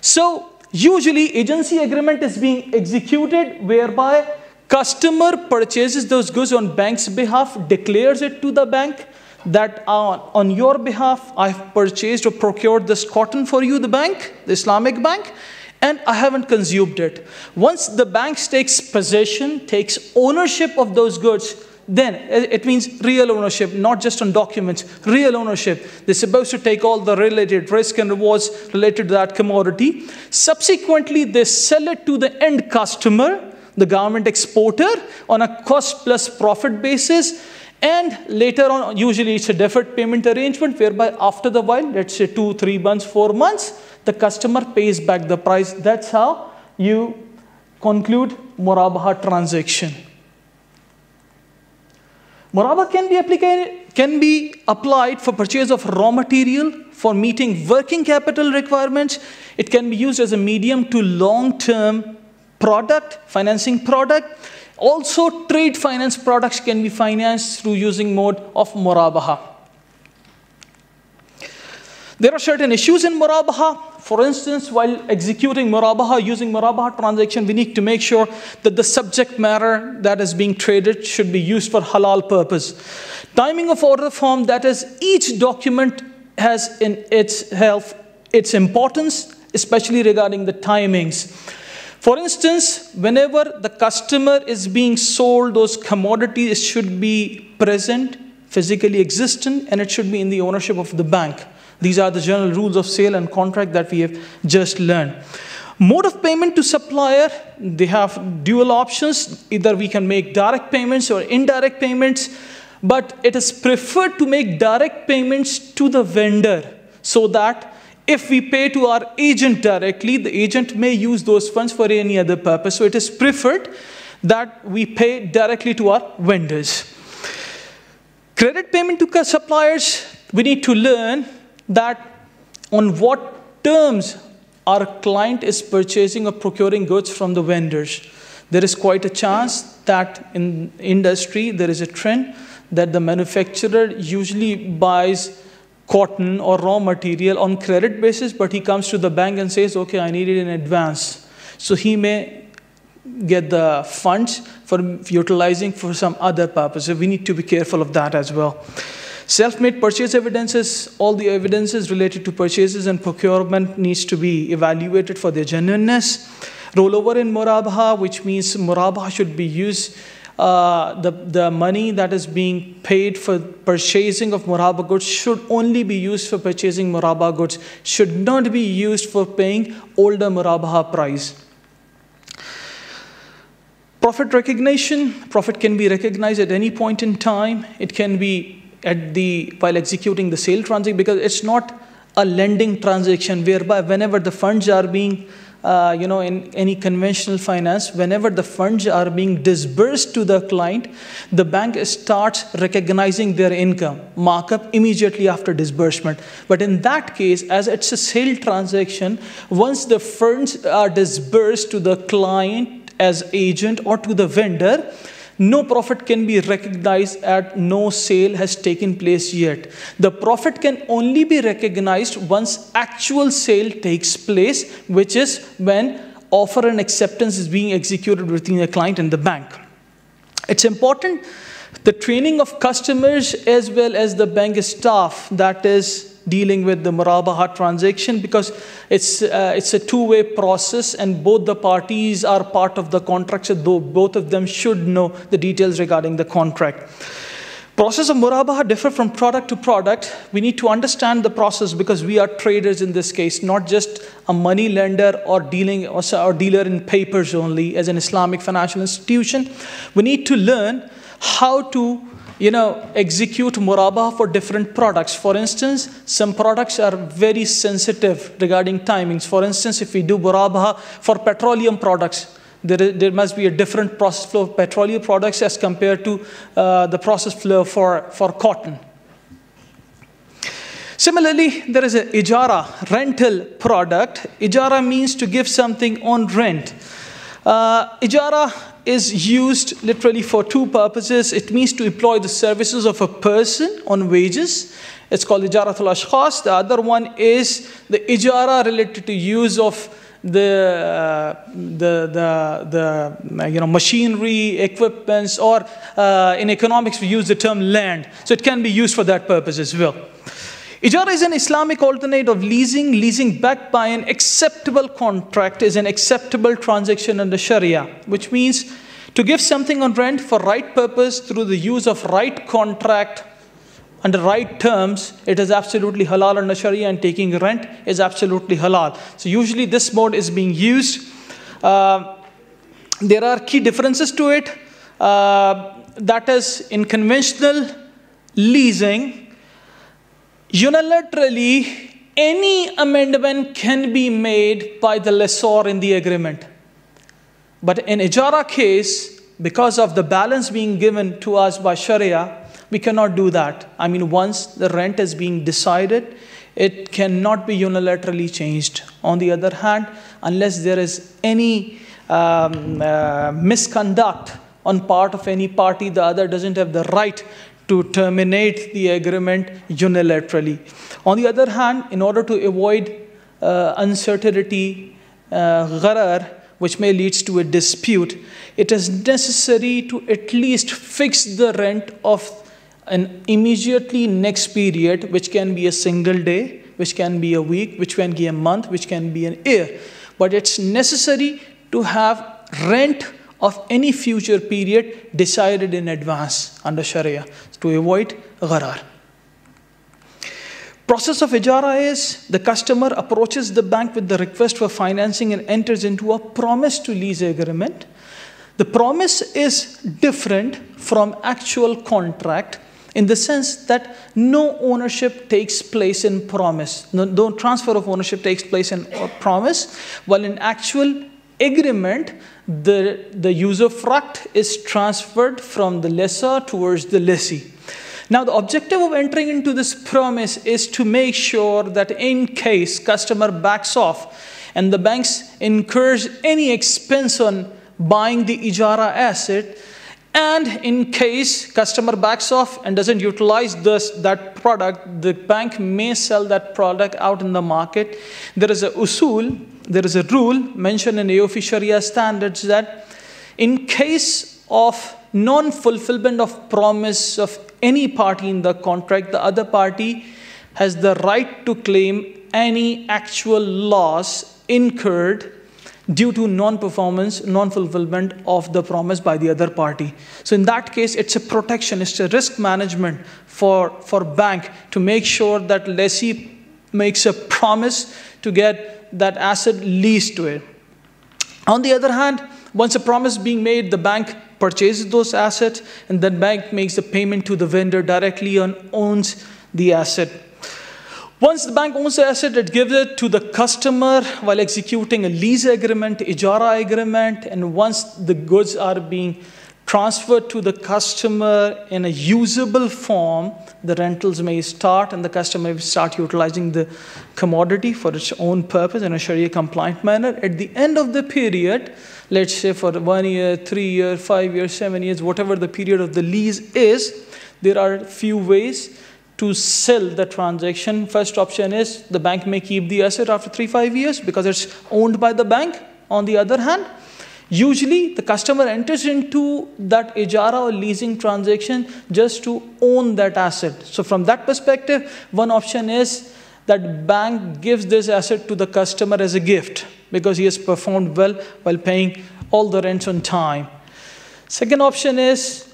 So usually agency agreement is being executed whereby customer purchases those goods on bank's behalf, declares it to the bank that on your behalf, I've purchased or procured this cotton for you, the bank, the Islamic bank, and I haven't consumed it. Once the bank takes possession, takes ownership of those goods, then it means real ownership, not just on documents, real ownership. They're supposed to take all the related risk and rewards related to that commodity. Subsequently, they sell it to the end customer, the garment exporter, on a cost plus profit basis. And later on, usually it's a deferred payment arrangement whereby after the while, let's say 2, 3 months, 4 months, the customer pays back the price. That's how you conclude murabaha transaction. Murabaha can be applied for purchase of raw material, for meeting working capital requirements. It can be used as a medium to long-term product, financing product. Also, trade finance products can be financed through using mode of murabaha. There are certain issues in murabaha. For instance, while executing murabaha, using murabaha transaction, we need to make sure that the subject matter that is being traded should be used for halal purpose. Timing of order form, that is, each document has in itself its importance, especially regarding the timings. For instance, whenever the customer is being sold those commodities, it should be present, physically existent, and it should be in the ownership of the bank. These are the general rules of sale and contract that we have just learned. Mode of payment to supplier, they have dual options. Either we can make direct payments or indirect payments, but it is preferred to make direct payments to the vendor, so that if we pay to our agent directly, the agent may use those funds for any other purpose. So it is preferred that we pay directly to our vendors. Credit payment to suppliers, we need to learn that on what terms our client is purchasing or procuring goods from the vendors. There is quite a chance that in industry there is a trend that the manufacturer usually buys cotton or raw material on credit basis, but he comes to the bank and says, okay, I need it in advance. So he may get the funds for utilizing for some other purpose. So we need to be careful of that as well. Self-made purchase evidences, all the evidences related to purchases and procurement needs to be evaluated for their genuineness. Rollover in murabaha, which means murabaha should be used, the money that is being paid for purchasing of murabaha goods should only be used for purchasing murabaha goods, should not be used for paying older murabaha price. Profit recognition, profit can be recognized at any point in time. It can be while executing the sale transaction, because it's not a lending transaction whereby whenever the funds are being in any conventional finance, whenever the funds are being disbursed to the client, the bank starts recognizing their income, markup immediately after disbursement. But in that case, as it's a sale transaction, once the funds are disbursed to the client as agent or to the vendor, no profit can be recognized as no sale has taken place yet. The profit can only be recognized once actual sale takes place, which is when offer and acceptance is being executed between the client and the bank. It's important the training of customers as well as the bank staff that is dealing with the murabaha transaction, because it's a two-way process and both the parties are part of the contract, so both of them should know the details regarding the contract. Process of murabaha differ from product to product. We need to understand the process because we are traders in this case, not just a money lender or dealer in papers only as an Islamic financial institution. We need to learn how to execute murabaha for different products. For instance, some products are very sensitive regarding timings. For instance, if we do murabaha for petroleum products, there must be a different process flow of petroleum products as compared to the process flow for cotton. Similarly, there is an ijara, rental product. Ijara means to give something on rent. Ijara is used literally for two purposes. It means to employ the services of a person on wages. It's called ijaratul ashkhas. The other one is the ijara related to use of the machinery, equipments, or in economics we use the term land. So it can be used for that purpose as well. Ijara is an Islamic alternate of leasing. Leasing backed by an acceptable contract is an acceptable transaction under Sharia, which means to give something on rent for right purpose through the use of right contract under right terms. It is absolutely halal under Sharia, and taking rent is absolutely halal. So usually this mode is being used. There are key differences to it. That is, in conventional leasing, unilaterally, any amendment can be made by the lessor in the agreement. But in ijara case, because of the balance being given to us by Sharia, we cannot do that. I mean, once the rent is being decided, it cannot be unilaterally changed. On the other hand, unless there is any misconduct on part of any party, the other doesn't have the right to terminate the agreement unilaterally. On the other hand, in order to avoid uncertainty, gharar, which may lead to a dispute, it is necessary to at least fix the rent of an immediately next period, which can be a single day, which can be a week, which can be a month, which can be an year. But it's necessary to have rent of any future period decided in advance under Sharia to avoid gharar. Process of ijara is the customer approaches the bank with the request for financing and enters into a promise to lease agreement. The promise is different from actual contract in the sense that no ownership takes place in promise. No transfer of ownership takes place in promise, while in actual agreement, the usufruct is transferred from the lessor towards the lessee. Now, the objective of entering into this promise is to make sure that in case customer backs off and the banks incurs any expense on buying the ijara asset, and in case customer backs off and doesn't utilize that product, the bank may sell that product out in the market. There is a usul, there is a rule mentioned in AOF Sharia standards that in case of non-fulfillment of promise of any party in the contract, the other party has the right to claim any actual loss incurred due to non-performance, non-fulfillment of the promise by the other party. So in that case, it's a protection, it's a risk management for bank to make sure that lessee makes a promise to get that asset leased to it. On the other hand, once a promise being made, the bank purchases those assets, and then bank makes the payment to the vendor directly and owns the asset. Once the bank owns the asset, it gives it to the customer while executing a lease agreement, ijara agreement, and once the goods are being transferred to the customer in a usable form, the rentals may start and the customer will start utilizing the commodity for its own purpose in a Sharia compliant manner. At the end of the period, let's say for 1 year, 3 years, 5 years, 7 years, whatever the period of the lease is, there are few ways to sell the transaction. First option is the bank may keep the asset after 3-5 years because it's owned by the bank. On the other hand, usually the customer enters into that ijara or leasing transaction just to own that asset. So from that perspective, one option is that bank gives this asset to the customer as a gift because he has performed well while paying all the rents on time. Second option is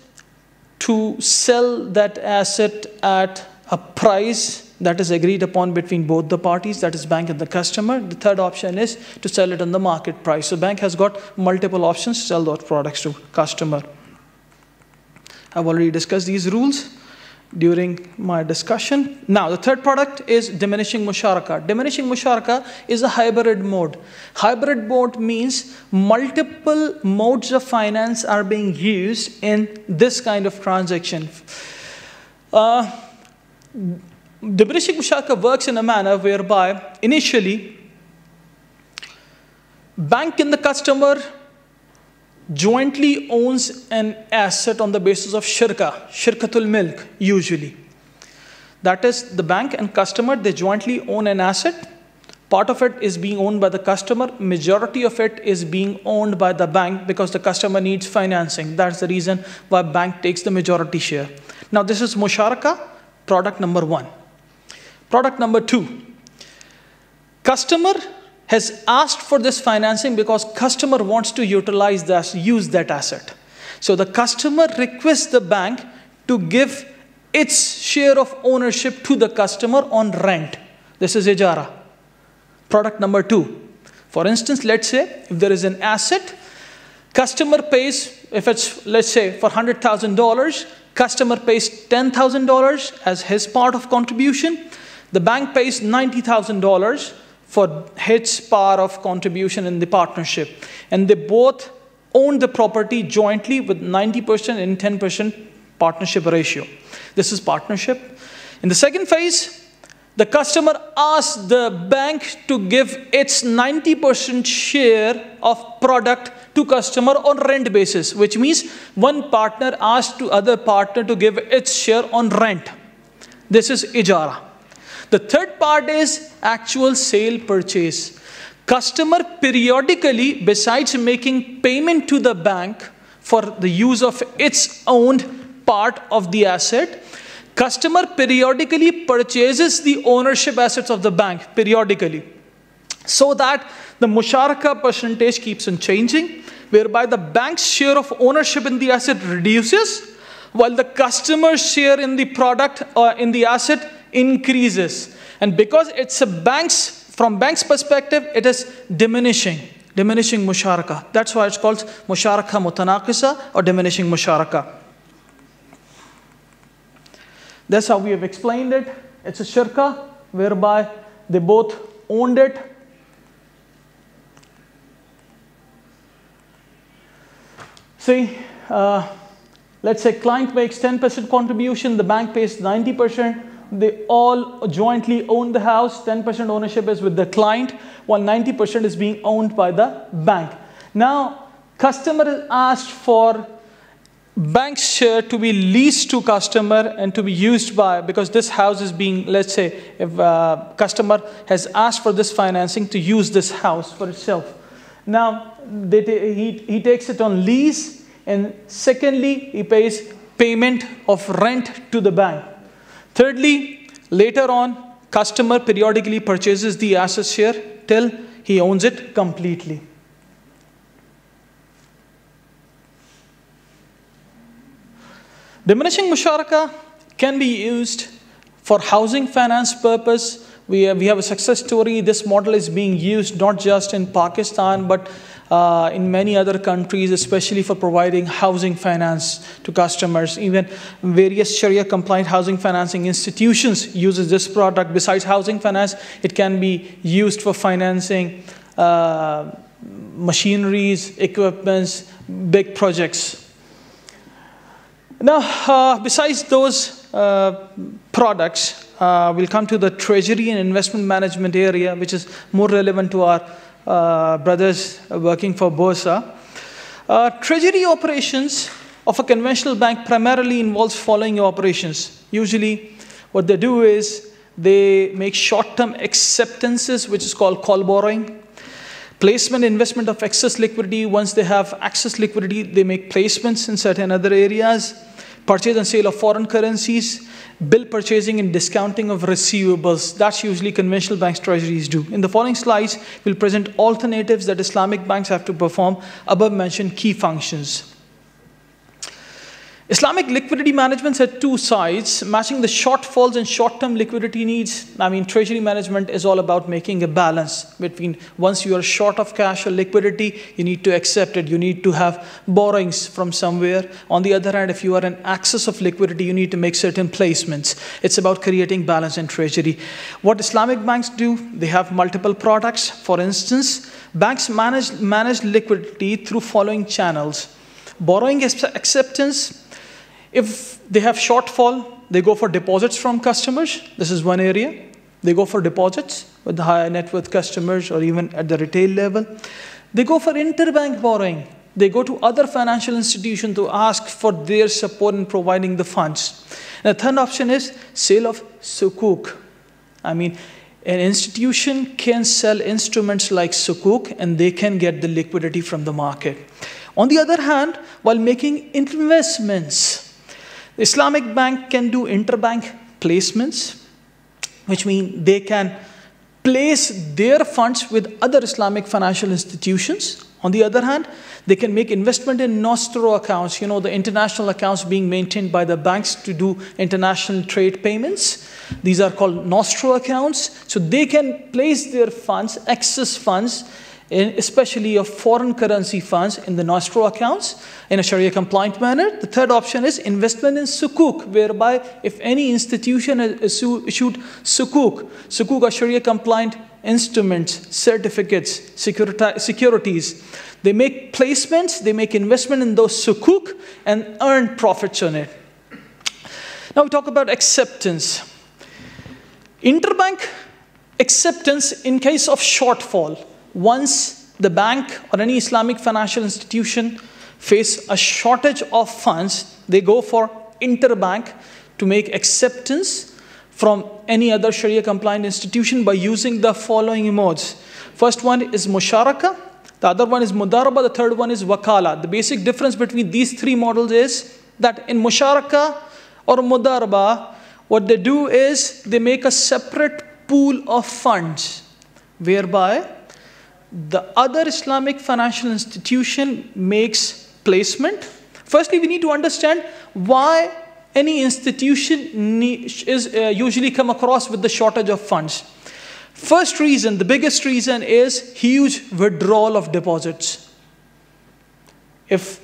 to sell that asset at a price that is agreed upon between both the parties, that is bank and the customer. The third option is to sell it on the market price. So bank has got multiple options to sell those products to customer. I've already discussed these rules during my discussion. Now, the third product is diminishing musharaka. Diminishing musharaka is a hybrid mode. Hybrid mode means multiple modes of finance are being used in this kind of transaction. Diminishing musharaka works in a manner whereby initially bank and the customer jointly owns an asset on the basis of shirkatul milk usually. That is the bank and customer, they jointly own an asset. Part of it is being owned by the customer, majority of it is being owned by the bank because the customer needs financing. That's the reason why bank takes the majority share. Now this is musharaka, product number 1. Product number 2, customer has asked for this financing because customer wants to utilize that, use that asset. So the customer requests the bank to give its share of ownership to the customer on rent. This is ijara. Product number 2. For instance, let's say if there is an asset, customer pays, if it's, let's say, for $100,000, customer pays $10,000 as his part of contribution. The bank pays $90,000 for his part of contribution in the partnership. And they both own the property jointly with 90% and 10% partnership ratio. This is partnership. In the second phase, the customer asks the bank to give its 90% share of product to customer on rent basis, which means one partner asks to other partner to give its share on rent. This is ijara. The third part is actual sale purchase. Customer periodically, besides making payment to the bank for the use of its owned part of the asset, customer periodically purchases the ownership assets of the bank periodically, so that the musharaka percentage keeps on changing, whereby the bank's share of ownership in the asset reduces, while the customer's share in the product or in the asset increases. And because it's from bank's perspective, it is diminishing musharaka. That's why it's called musharaka mutanaqisa or diminishing musharaka. That's how we have explained it. It's a shirka whereby they both owned it. See, let's say client makes 10% contribution, the bank pays 90%. They all jointly own the house. 10% ownership is with the client, while 90% is being owned by the bank. Now, customer is asked for bank's share to be leased to customer and to be used by, because this house is being, let's say, if customer has asked for this financing to use this house for itself. Now, he takes it on lease, and secondly, he pays payment of rent to the bank. Thirdly, later on, customer periodically purchases the asset share till he owns it completely. Diminishing musharaka can be used for housing finance purpose. We have a success story. This model is being used not just in Pakistan, but in many other countries, especially for providing housing finance to customers. Even various Sharia-compliant housing financing institutions uses this product. Besides housing finance, it can be used for financing machineries, equipments, big projects. Now, besides those products, we'll come to the treasury and investment management area, which is more relevant to our brothers working for Borsa. Treasury operations of a conventional bank primarily involves following operations. Usually, what they do is they make short-term acceptances, which is called call borrowing. Placement, investment of excess liquidity. Once they have excess liquidity, they make placements in certain other areas. Purchase and sale of foreign currencies. Bill purchasing and discounting of receivables. That's usually conventional banks' treasuries do. In the following slides, we'll present alternatives that Islamic banks have to perform above mentioned key functions. Islamic liquidity management has two sides, matching the shortfalls and short-term liquidity needs. I mean, treasury management is all about making a balance between once you are short of cash or liquidity, you need to accept it. You need to have borrowings from somewhere. On the other hand, if you are in excess of liquidity, you need to make certain placements. It's about creating balance in treasury. What Islamic banks do, they have multiple products. For instance, banks manage liquidity through following channels. Borrowing acceptance. If they have shortfall, they go for deposits from customers. This is one area. They go for deposits with the higher net worth customers or even at the retail level. They go for interbank borrowing. They go to other financial institutions to ask for their support in providing the funds. And the third option is sale of sukuk. I mean, an institution can sell instruments like sukuk and they can get the liquidity from the market. On the other hand, while making investments, the Islamic bank can do interbank placements, which means they can place their funds with other Islamic financial institutions. On the other hand, they can make investment in nostro accounts, you know, the international accounts being maintained by the banks to do international trade payments. These are called nostro accounts. So they can place their funds, excess funds, especially of foreign currency funds in the nostro accounts in a Sharia-compliant manner. The third option is investment in sukuk, whereby if any institution has issued sukuk are Sharia-compliant instruments, certificates, securities. They make placements, they make investment in those sukuk and earn profits on it. Now we talk about acceptance. Interbank acceptance in case of shortfall. Once the bank or any Islamic financial institution face a shortage of funds, they go for interbank to make acceptance from any other Sharia compliant institution by using the following modes. First one is musharaka, the other one is mudaraba, the third one is wakala. The basic difference between these three models is that in musharaka or mudaraba, what they do is they make a separate pool of funds whereby the other Islamic financial institution makes placement. Firstly, we need to understand why any institution is usually come across with the shortage of funds. First reason, the biggest reason is huge withdrawal of deposits. If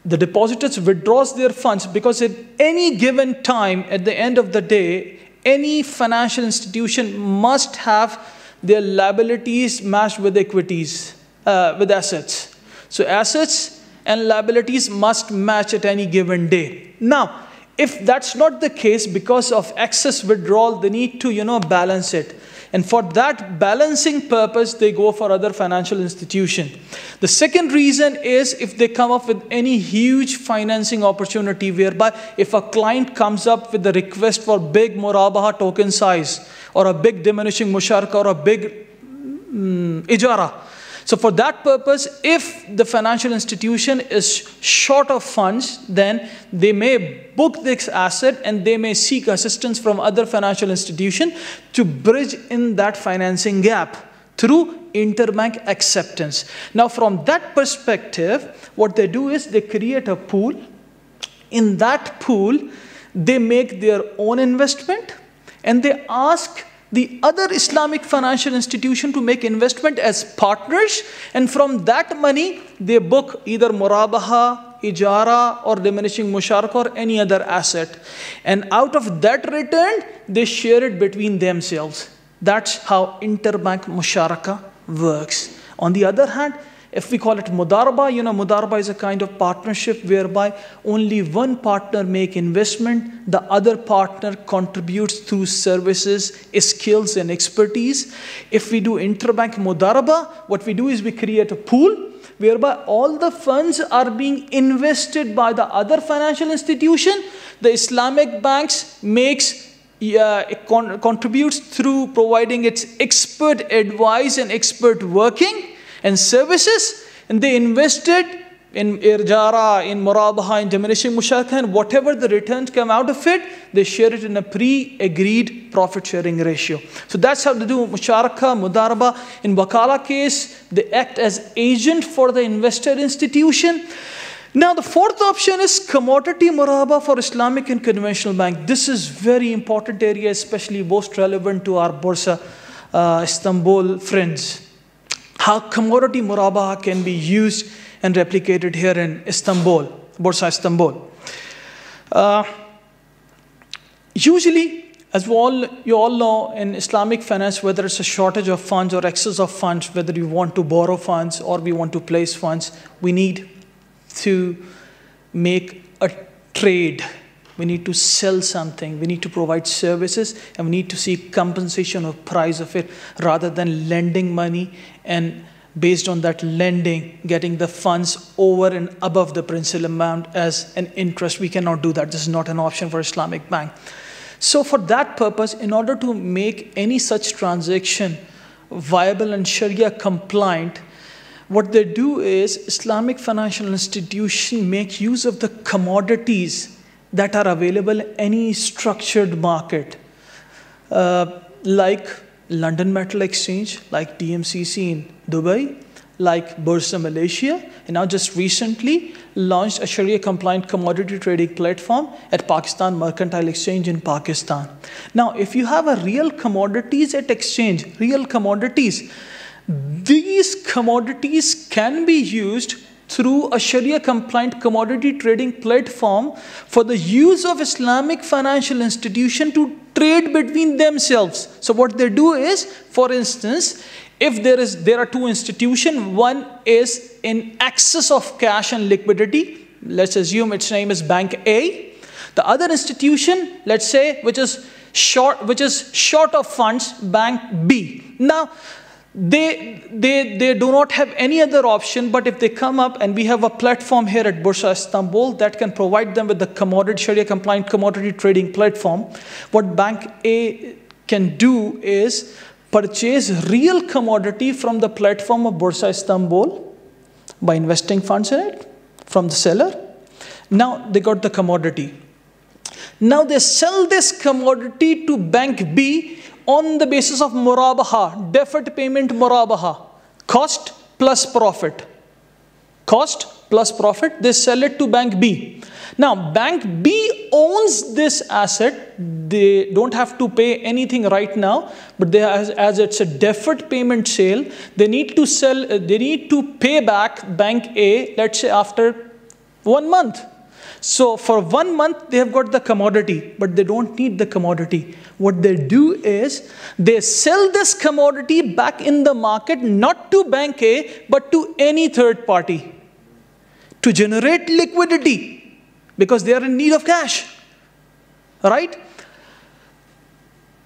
the depositors withdraws their funds, because at any given time, at the end of the day, any financial institution must have their liabilities matched with equities, with assets. So assets and liabilities must match at any given day. Now, if that's not the case, because of excess withdrawal, they need to, balance it. And for that balancing purpose, they go for other financial institution. The second reason is if they come up with any huge financing opportunity, whereby if a client comes up with a request for big murabaha token size, or a big diminishing musharaka, or a big ijara. So for that purpose, if the financial institution is short of funds, then they may book this asset and they may seek assistance from other financial institution to bridge in that financing gap through interbank acceptance. Now from that perspective, what they do is they create a pool. In that pool, they make their own investment and they ask the other Islamic financial institution to make investment as partners, and from that money, they book either murabaha, ijara, or diminishing musharaka, or any other asset. And out of that return, they share it between themselves. That's how interbank musharaka works. On the other hand, if we call it mudaraba, mudaraba is a kind of partnership whereby only one partner make investment, the other partner contributes through services, skills, and expertise. If we do interbank mudaraba, what we do is we create a pool whereby all the funds are being invested by the other financial institution. The Islamic banks contributes through providing its expert advice and expert working and services, and they invested in irjara, in murabaha, in diminishing musharaka, and whatever the returns come out of it, they share it in a pre-agreed profit-sharing ratio. So that's how they do musharaka, mudaraba. In wakala case, they act as agent for the investor institution. Now the fourth option is commodity muraba for Islamic and conventional bank. This is very important area, especially most relevant to our Borsa Istanbul friends. How commodity murabaha can be used and replicated here in Istanbul, Borsa Istanbul. Usually, as you all know, in Islamic finance, whether it's a shortage of funds or excess of funds, whether you want to borrow funds or we want to place funds, we need to make a trade. We need to sell something, we need to provide services, and we need to seek compensation of price of it, rather than lending money and based on that lending, getting the funds over and above the principal amount as an interest. We cannot do that. This is not an option for Islamic bank. So for that purpose, in order to make any such transaction viable and Sharia compliant, what they do is Islamic financial institution make use of the commodities that are available in any structured market, like London Metal Exchange, like DMCC in Dubai, like Borsa Malaysia, and now just recently launched a Sharia compliant commodity trading platform at Pakistan Mercantile Exchange in Pakistan. Now, if you have a real commodities at exchange, real commodities, these commodities can be used through a Sharia compliant commodity trading platform for the use of Islamic financial institution to trade between themselves. So what they do is, for instance, if there are two institutions, one is in excess of cash and liquidity, let's assume its name is Bank A. The other institution, let's say, which is short of funds, Bank B. Now, they do not have any other option, but if they come up, and we have a platform here at Borsa Istanbul that can provide them with the commodity, Sharia compliant commodity trading platform. What Bank A can do is purchase real commodity from the platform of Borsa Istanbul by investing funds in it from the seller. Now they got the commodity. Now they sell this commodity to Bank B on the basis of murabaha, deferred payment murabaha, cost plus profit. Cost plus profit, they sell it to Bank B. Now Bank B owns this asset. They don't have to pay anything right now, but as it's a deferred payment sale, they need to pay back Bank A, let's say after 1 month. So for 1 month, they have got the commodity, but they don't need the commodity. What they do is they sell this commodity back in the market, not to Bank A, but to any third party to generate liquidity because they are in need of cash, right?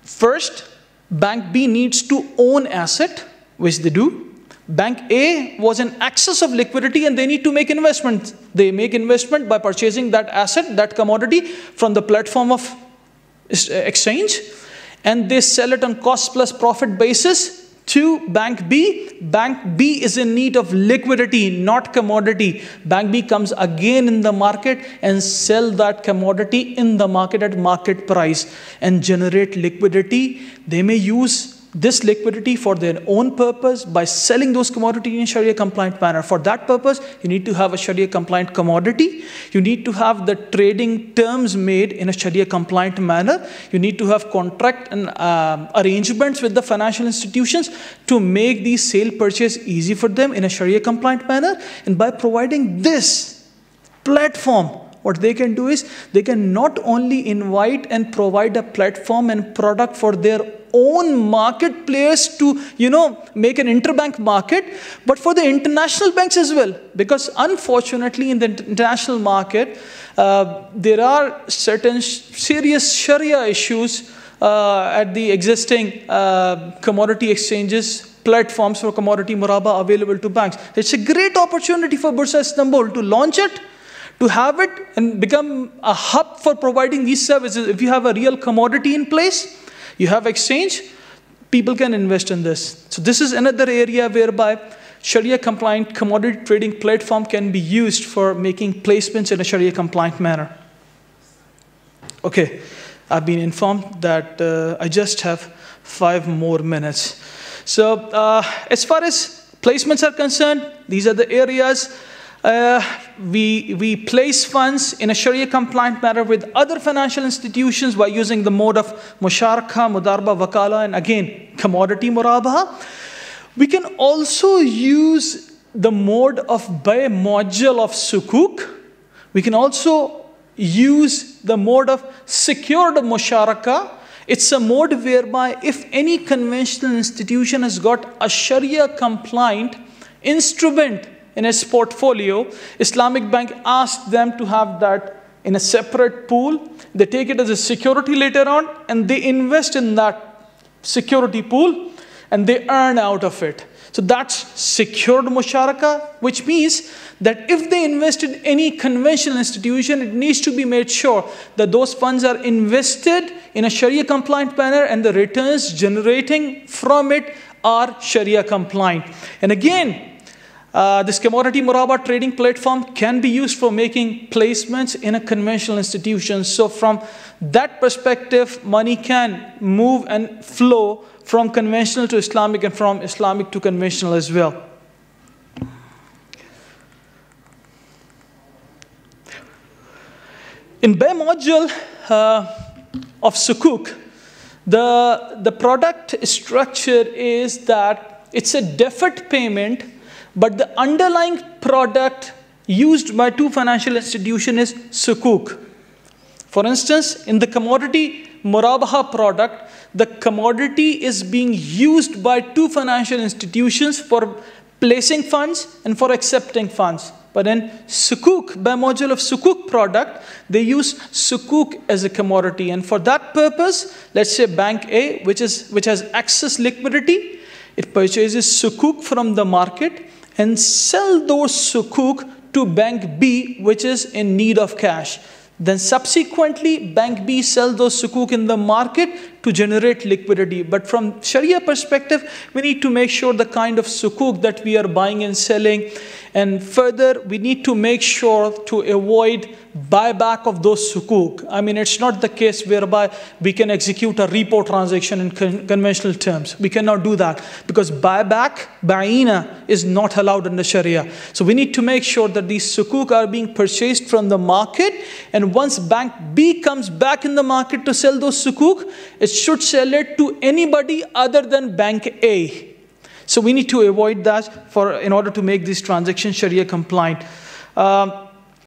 First, Bank B needs to own asset, which they do. Bank A was in excess of liquidity and they need to make investment. They make investment by purchasing that asset, that commodity from the platform of exchange, and they sell it on cost plus profit basis to Bank B. Bank B is in need of liquidity, not commodity. Bank B comes again in the market and sell that commodity in the market at market price and generate liquidity. They may use this liquidity for their own purpose by selling those commodities in Sharia compliant manner. For that purpose, you need to have a Sharia compliant commodity. You need to have the trading terms made in a Sharia compliant manner. You need to have contract and arrangements with the financial institutions to make these sale purchase easy for them in a Sharia compliant manner. And by providing this platform, what they can do is they can not only invite and provide a platform and product for their own market players to, make an interbank market, but for the international banks as well. Because unfortunately, in the international market, there are certain serious Sharia issues at the existing commodity exchanges, platforms for commodity muraba available to banks. It's a great opportunity for Borsa Istanbul to launch it, to have it and become a hub for providing these services. If you have a real commodity in place, you have exchange, people can invest in this. So this is another area whereby Sharia compliant commodity trading platform can be used for making placements in a Sharia compliant manner. Okay, I've been informed that I just have 5 more minutes. So as far as placements are concerned, these are the areas. We place funds in a Sharia compliant manner with other financial institutions by using the mode of musharaka, mudarba, wakala, and again commodity murabaha. We can also use the mode of bay module of sukuk. We can also use the mode of secured musharaka. It's a mode whereby if any conventional institution has got a Sharia compliant instrument in its portfolio, Islamic Bank asks them to have that in a separate pool. They take it as a security later on and they invest in that security pool and they earn out of it. So that's secured musharaka, which means that if they invest in any conventional institution, it needs to be made sure that those funds are invested in a Sharia compliant manner and the returns generating from it are Sharia compliant. And again, this commodity muraba trading platform can be used for making placements in a conventional institution. So from that perspective, money can move and flow from conventional to Islamic and from Islamic to conventional as well. In bay module of sukuk, the product structure is that it's a deferred payment, but the underlying product used by 2 financial institutions is sukuk. For instance, in the commodity murabaha product, the commodity is being used by 2 financial institutions for placing funds and for accepting funds. But in sukuk, by module of sukuk product, they use sukuk as a commodity. And for that purpose, let's say Bank A, which has excess liquidity, It purchases sukuk from the market and sell those sukuk to Bank B, which is in need of cash. Then subsequently, Bank B sells those sukuk in the market to generate liquidity. But from Sharia perspective, we need to make sure the kind of sukuk that we are buying and selling. And further, we need to make sure to avoid buyback of those sukuk. I mean, it's not the case whereby we can execute a repo transaction in conventional terms. We cannot do that because buyback, ba'ina, is not allowed under Sharia. So we need to make sure that these sukuk are being purchased from the market, and once Bank B comes back in the market to sell those sukuk, it should sell it to anybody other than Bank A. So we need to avoid that in order to make these transactions Sharia compliant.